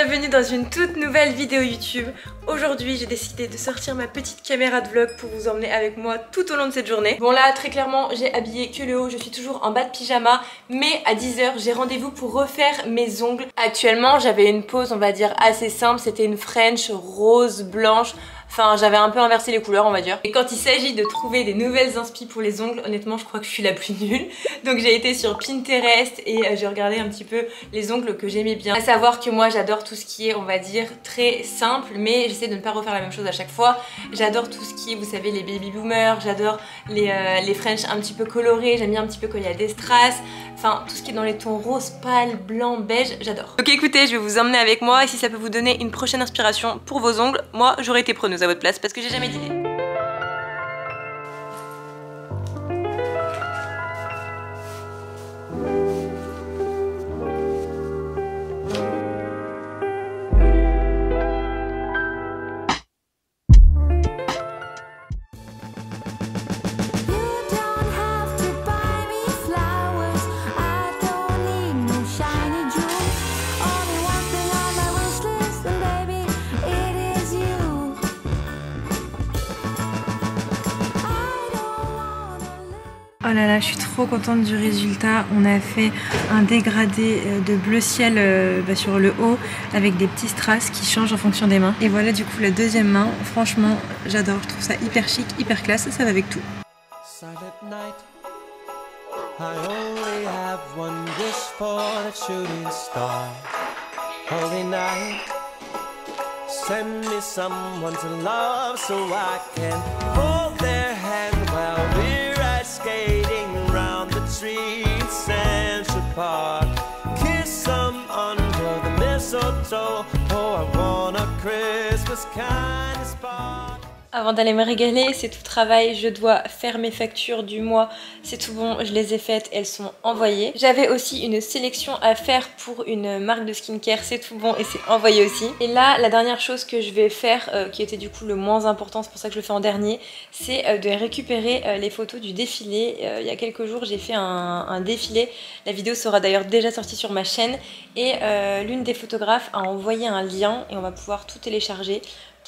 bienvenue dans une toute nouvelle vidéo YouTube. Aujourd'hui j'ai décidé de sortir ma petite caméra de vlog pour vous emmener avec moi tout au long de cette journée. Bon là très clairement j'ai habillé que le haut, je suis toujours en bas de pyjama, mais à 10 h j'ai rendez-vous pour refaire mes ongles. Actuellement j'avais une pose on va dire assez simple, c'était une French rose blanche. Enfin j'avais un peu inversé les couleurs on va dire. Et quand il s'agit de trouver des nouvelles inspi pour les ongles, honnêtement je crois que je suis la plus nulle. Donc j'ai été sur Pinterest et j'ai regardé un petit peu les ongles que j'aimais bien. À savoir que moi j'adore tout ce qui est on va dire très simple, mais j'essaie de ne pas refaire la même chose à chaque fois. J'adore tout ce qui est vous savez les baby boomers, j'adore les French un petit peu colorés, j'aime bien un petit peu quand il y a des strass. Enfin tout ce qui est dans les tons rose, pâle, blanc, beige, j'adore. Donc écoutez, je vais vous emmener avec moi et si ça peut vous donner une prochaine inspiration pour vos ongles, moi j'aurais été preneuse à votre place parce que j'ai jamais d'idée. Oh là là, je suis trop contente du résultat. On a fait un dégradé de bleu ciel sur le haut avec des petits strass qui changent en fonction des mains. Et voilà du coup la deuxième main. Franchement, j'adore. Je trouve ça hyper chic, hyper classe. Ça va avec tout. Send me someone to love so I can hold their hand while we're ice skating around the trees in Central Park. Kiss them under the mistletoe. Oh, I want a Christmas kind of spark. Avant d'aller me régaler, c'est tout travail, je dois faire mes factures du mois, c'est tout bon, je les ai faites, elles sont envoyées. J'avais aussi une sélection à faire pour une marque de skincare, c'est tout bon et c'est envoyé aussi. Et là, la dernière chose que je vais faire, qui était du coup le moins important, c'est pour ça que je le fais en dernier, c'est de récupérer les photos du défilé. Il y a quelques jours, j'ai fait un défilé, la vidéo sera d'ailleurs déjà sortie sur ma chaîne et l'une des photographes a envoyé un lien et on va pouvoir tout télécharger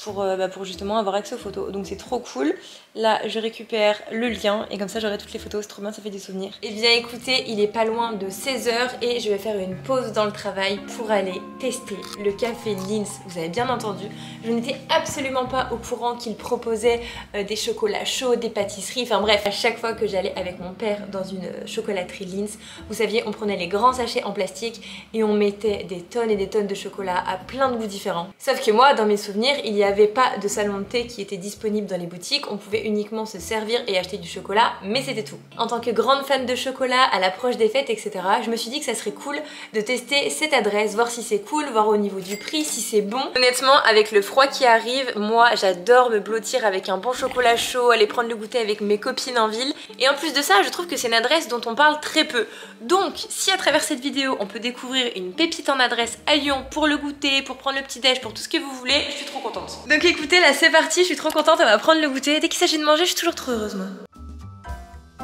pour justement avoir accès aux photos. Donc c'est trop cool. Là je récupère le lien et comme ça j'aurai toutes les photos, c'est trop bien, ça fait des souvenirs. Et bien écoutez, il est pas loin de 16 h et je vais faire une pause dans le travail pour aller tester le café Lindt. Vous avez bien entendu, je n'étais absolument pas au courant qu'il proposait des chocolats chauds, des pâtisseries, enfin bref, à chaque fois que j'allais avec mon père dans une chocolaterie Lindt, vous saviez, on prenait les grands sachets en plastique et on mettait des tonnes et des tonnes de chocolat à plein de goûts différents. Sauf que moi, dans mes souvenirs, il n'y avait pas de salon de thé qui était disponible dans les boutiques, on pouvait uniquement se servir et acheter du chocolat, mais c'était tout. En tant que grande fan de chocolat, à l'approche des fêtes, etc., je me suis dit que ça serait cool de tester cette adresse, voir si c'est cool, voir au niveau du prix, si c'est bon. Honnêtement, avec le froid qui arrive, moi j'adore me blottir avec un bon chocolat chaud, aller prendre le goûter avec mes copines en ville, et en plus de ça, je trouve que c'est une adresse dont on parle très peu. Donc, si à travers cette vidéo, on peut découvrir une pépite en adresse à Lyon pour le goûter, pour prendre le petit déj, pour tout ce que vous voulez, je suis trop contente. Donc écoutez, là c'est parti, je suis trop contente, on va prendre le goûter. Dès qu'il s'agit de manger, je suis toujours trop heureuse moi.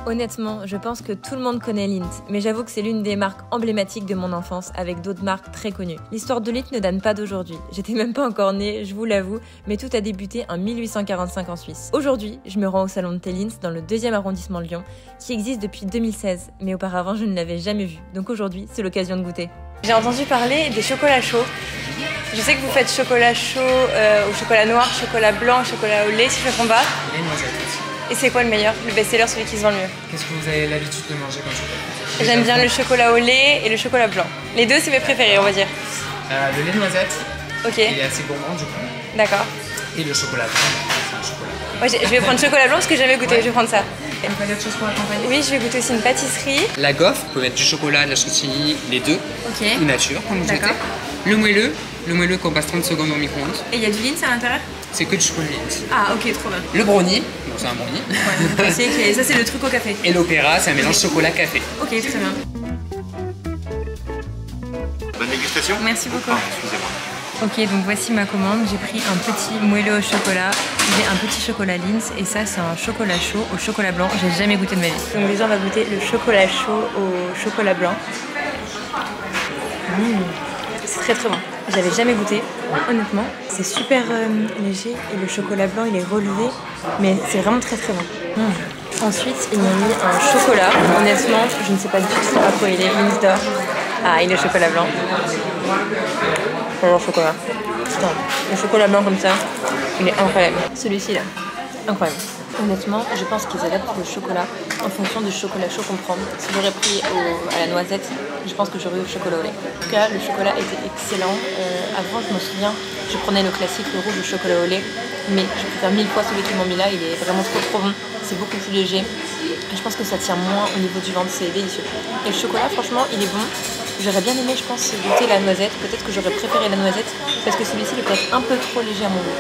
Honnêtement, je pense que tout le monde connaît Lindt, mais j'avoue que c'est l'une des marques emblématiques de mon enfance avec d'autres marques très connues. L'histoire de Lindt ne date pas d'aujourd'hui. J'étais même pas encore née, je vous l'avoue, mais tout a débuté en 1845 en Suisse. Aujourd'hui, je me rends au salon de thé Lindt dans le 2e arrondissement de Lyon, qui existe depuis 2016, mais auparavant je ne l'avais jamais vu. Donc aujourd'hui, c'est l'occasion de goûter. J'ai entendu parler des chocolats chauds. Je sais que vous faites chocolat chaud au chocolat noir, chocolat blanc, chocolat au lait, si je ne me trompe pas. Et noisettes aussi. Et c'est quoi le meilleur, le best-seller, celui qui se vend le mieux? Qu'est-ce que vous avez l'habitude de manger comme chocolat? J'aime bien le chocolat au lait et le chocolat blanc. Les deux, c'est mes préférés, on va dire. Le lait noisette. Ok. Il est assez gourmand du coup. D'accord. Et le chocolat blanc, c'est un chocolat. Ouais, je vais prendre chocolat blanc parce que j'ai jamais goûté, ouais. Je vais prendre ça. Vous avez autre chose pour accompagner? Oui, je vais goûter aussi une pâtisserie. La gaufre, vous pouvez mettre du chocolat, de la chantilly, les deux. Ok. Ou nature, comme vous souhaitez. Le moelleux qu'on passe 30 secondes au micro-ondes. Et il y a du Lindt à l'intérieur? C'est que du chocolat Lindt. Ah ok, trop bien. Le brownie, bon c'est un brownie. Ouais, ça c'est le truc au café. Et l'opéra, c'est un mélange chocolat-café. Ok, très bien. Bonne dégustation. Merci beaucoup. Ah, excusez-moi. Ok, donc voici ma commande. J'ai pris un petit moelleux au chocolat, j'ai un petit chocolat Lindt et ça c'est un chocolat chaud au chocolat blanc. J'ai jamais goûté de ma vie. Donc déjà on va goûter le chocolat chaud au chocolat blanc. C'est très très bon. j'avais jamais goûté, honnêtement. C'est super léger et le chocolat blanc il est relevé, mais c'est vraiment très très bon. Ensuite, ils m'ont mis un chocolat. Honnêtement, je ne sais pas du tout à quoi il est. Linz d'or. Ah, il est chocolat blanc. J'adore le chocolat. Putain, le chocolat blanc comme ça, il est incroyable. Celui-ci là, incroyable. Honnêtement, je pense qu'ils adaptent le chocolat en fonction du chocolat chaud qu'on prend. Si j'aurais pris à la noisette, je pense que j'aurais eu le chocolat au lait. En tout cas, le chocolat était excellent. Avant, je me souviens, je prenais le classique, le rouge, le chocolat au lait. Mais je préfère 1000 fois celui qu'ils m'ont mis là, il est vraiment trop bon. C'est beaucoup plus léger. Et je pense que ça tient moins au niveau du ventre, c'est délicieux. Et le chocolat, franchement, il est bon. J'aurais bien aimé, je pense, goûter la noisette. Peut-être que j'aurais préféré la noisette parce que celui-ci il est peut-être un peu trop léger à mon goût.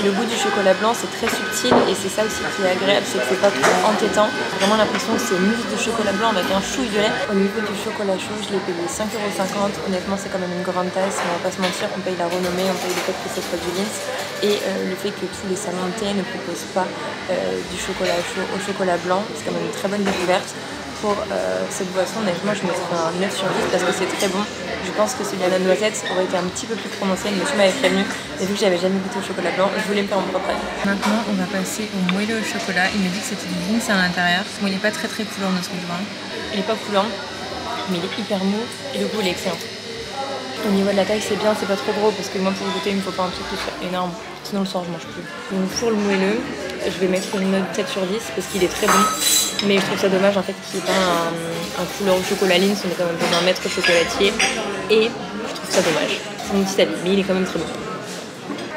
Le goût du chocolat blanc c'est très subtil et c'est ça aussi qui est agréable, c'est que c'est pas trop entêtant. J'ai vraiment l'impression que c'est une mousse de chocolat blanc avec un chouille de lait. Au niveau du chocolat chaud, je l'ai payé 5,50 €. Honnêtement, c'est quand même une grande tasse, mais on va pas se mentir, on paye la renommée, on paye le fait que ce soit du Linz et le fait que tous les salons de thé ne proposent pas du chocolat chaud au chocolat blanc. C'est quand même une très bonne découverte. Pour cette boisson, honnêtement, je mettrais un 9 sur 10 parce que c'est très bon. Je pense que celui à la noisette aurait été un petit peu plus prononcé. Le monsieur m'avait prévenu, mais vu que j'avais jamais goûté au chocolat blanc, je voulais me faire mon propre avis. Maintenant, on va passer au moelleux au chocolat. Il m'a dit que c'était du Linz à l'intérieur. Bon, il n'est pas très coulant de ce que je vois. Il n'est pas coulant, mais il est hyper mou et le goût il est excellent. Au niveau de la taille, c'est bien, c'est pas trop gros parce que moi pour goûter, il me faut pas un truc qui soit énorme. Sinon, le soir, je mange plus. Donc, pour le moelleux, je vais mettre une note 7 sur 10 parce qu'il est très bon. Mais je trouve ça dommage en fait qu'il n'y ait pas un couleur au chocolat Linz, on est quand même dans un maître chocolatier et je trouve ça dommage. C'est mon petit avis, mais il est quand même très bon.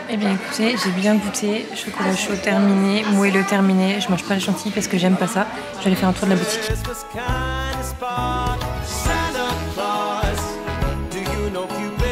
Eh bien écoutez, j'ai bien goûté, chocolat chaud terminé, moelleux terminé, je mange pas le chantilly parce que j'aime pas ça. Je vais aller faire un tour de la boutique.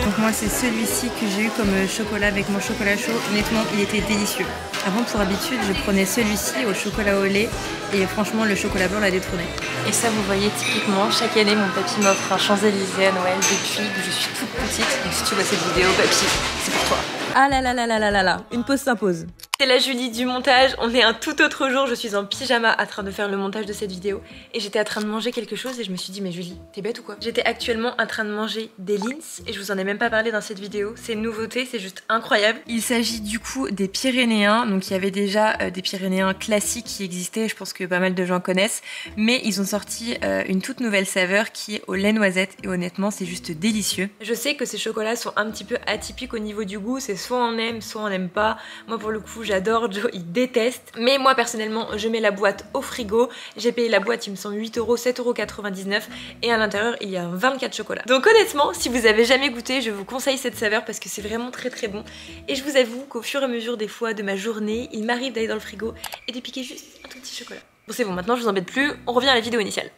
Donc moi c'est celui-ci que j'ai eu comme chocolat avec mon chocolat chaud, honnêtement il était délicieux. Avant pour habitude je prenais celui-ci au chocolat au lait et franchement le chocolat blanc l'a détrôné. Et ça vous voyez typiquement, chaque année mon papy m'offre un Champs-Élysées à Noël depuis que je suis toute petite. Donc si tu vois cette vidéo papy, c'est pour toi. Ah là là là là là là là, une pause s'impose. C'est la Julie du montage, on est un tout autre jour, je suis en pyjama en train de faire le montage de cette vidéo et j'étais en train de manger quelque chose et je me suis dit mais Julie, t'es bête ou quoi? J'étais actuellement en train de manger des Linz et je vous en ai même pas parlé dans cette vidéo, c'est une nouveauté, c'est juste incroyable. Il s'agit du coup des Pyrénéens, donc il y avait déjà des Pyrénéens classiques qui existaient, je pense que pas mal de gens connaissent, mais ils ont sorti une toute nouvelle saveur qui est au lait noisette et honnêtement c'est juste délicieux. Je sais que ces chocolats sont un petit peu atypiques au niveau du goût, c'est soit on aime, soit on n'aime pas. Moi pour le coup j'adore, Joe il déteste. Mais moi personnellement je mets la boîte au frigo. J'ai payé la boîte il me semble 8 €, 7,99 € et à l'intérieur il y a 24 chocolats. Donc honnêtement si vous avez jamais goûté je vous conseille cette saveur parce que c'est vraiment très bon. Et je vous avoue qu'au fur et à mesure des fois de ma journée il m'arrive d'aller dans le frigo et de piquer juste un tout petit chocolat. Bon c'est bon, maintenant je vous embête plus, on revient à la vidéo initiale.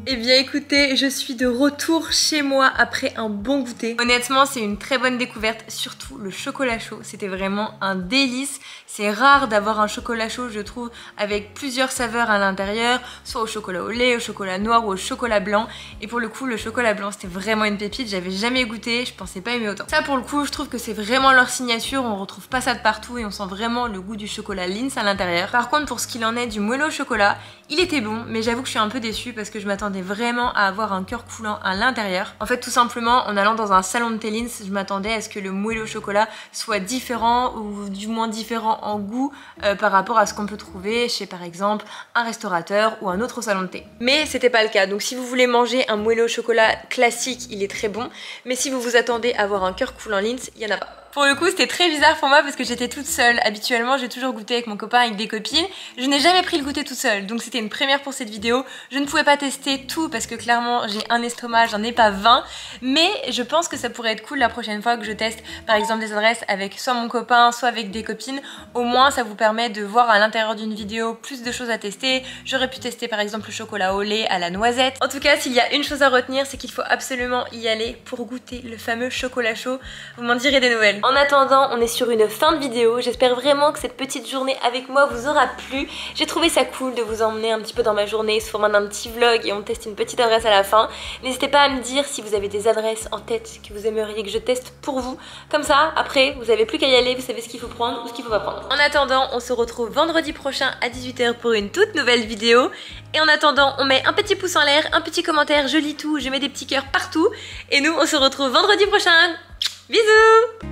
Eh bien écoutez, je suis de retour chez moi après un bon goûter. Honnêtement, c'est une très bonne découverte, surtout le chocolat chaud. C'était vraiment un délice. C'est rare d'avoir un chocolat chaud, je trouve, avec plusieurs saveurs à l'intérieur, soit au chocolat au lait, au chocolat noir ou au chocolat blanc. Et pour le coup, le chocolat blanc, c'était vraiment une pépite. J'avais jamais goûté, je pensais pas aimer autant. Ça, pour le coup, je trouve que c'est vraiment leur signature. On retrouve pas ça de partout et on sent vraiment le goût du chocolat Linz à l'intérieur. Par contre, pour ce qu'il en est du moelleux au chocolat, il était bon, mais j'avoue que je suis un peu déçue parce que je m'attendais vraiment à avoir un cœur coulant à l'intérieur. En fait, tout simplement, en allant dans un salon de thé Linz, je m'attendais à ce que le moelleux au chocolat soit différent ou du moins différent en goût par rapport à ce qu'on peut trouver chez par exemple un restaurateur ou un autre salon de thé. Mais c'était pas le cas, donc si vous voulez manger un moelleux au chocolat classique, il est très bon, mais si vous vous attendez à avoir un cœur coulant Linz, il y en a pas. Pour le coup, c'était très bizarre pour moi parce que j'étais toute seule. Habituellement, j'ai toujours goûté avec mon copain, avec des copines. Je n'ai jamais pris le goûter toute seule, donc c'était une première pour cette vidéo. Je ne pouvais pas tester tout parce que clairement, j'ai un estomac, j'en ai pas 20. Mais je pense que ça pourrait être cool la prochaine fois que je teste, par exemple, des adresses avec soit mon copain, soit avec des copines. Au moins, ça vous permet de voir à l'intérieur d'une vidéo plus de choses à tester. J'aurais pu tester par exemple le chocolat au lait à la noisette. En tout cas, s'il y a une chose à retenir, c'est qu'il faut absolument y aller pour goûter le fameux chocolat chaud. Vous m'en direz des nouvelles. En attendant, on est sur une fin de vidéo. J'espère vraiment que cette petite journée avec moi vous aura plu. J'ai trouvé ça cool de vous emmener un petit peu dans ma journée sous format d'un petit vlog et on teste une petite adresse à la fin. N'hésitez pas à me dire si vous avez des adresses en tête que vous aimeriez que je teste pour vous. Comme ça, après, vous n'avez plus qu'à y aller, vous savez ce qu'il faut prendre ou ce qu'il faut pas prendre. En attendant, on se retrouve vendredi prochain à 18 h pour une toute nouvelle vidéo. Et en attendant, on met un petit pouce en l'air, un petit commentaire, je lis tout, je mets des petits cœurs partout. Et nous, on se retrouve vendredi prochain. Bisous!